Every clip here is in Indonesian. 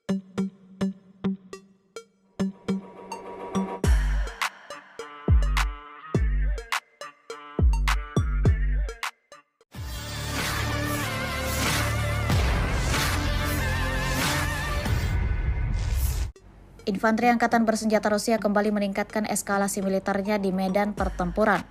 Infanteri Angkatan Bersenjata Rusia kembali meningkatkan eskalasi militernya di medan pertempuran.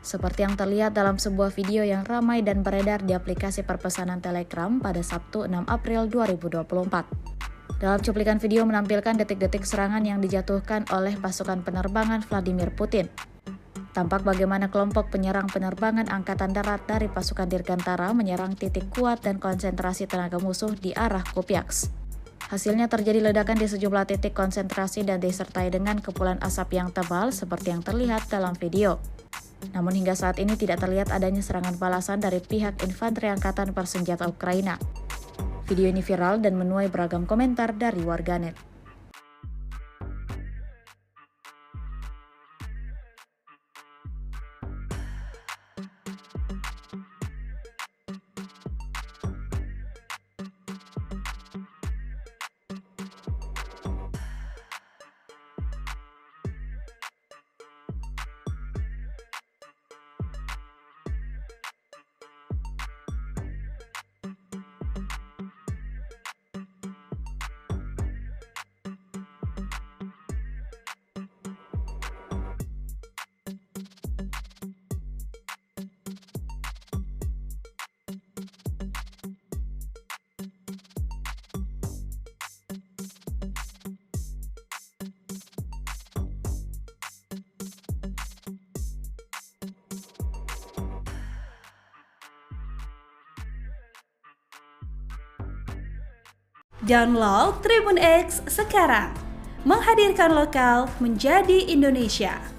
Seperti yang terlihat dalam sebuah video yang ramai dan beredar di aplikasi perpesanan Telegram pada Sabtu 6 April 2024. Dalam cuplikan video menampilkan detik-detik serangan yang dijatuhkan oleh pasukan penerbangan Vladimir Putin. Tampak bagaimana kelompok penyerang penerbangan Angkatan Darat dari pasukan Dirgantara menyerang titik kuat dan konsentrasi tenaga musuh di arah Kupiansk. Hasilnya terjadi ledakan di sejumlah titik konsentrasi dan disertai dengan kepulan asap yang tebal seperti yang terlihat dalam video. Namun hingga saat ini tidak terlihat adanya serangan balasan dari pihak infanteri Angkatan Bersenjata Ukraina. Video ini viral dan menuai beragam komentar dari warganet. Download Tribun X sekarang, menghadirkan lokal menjadi Indonesia.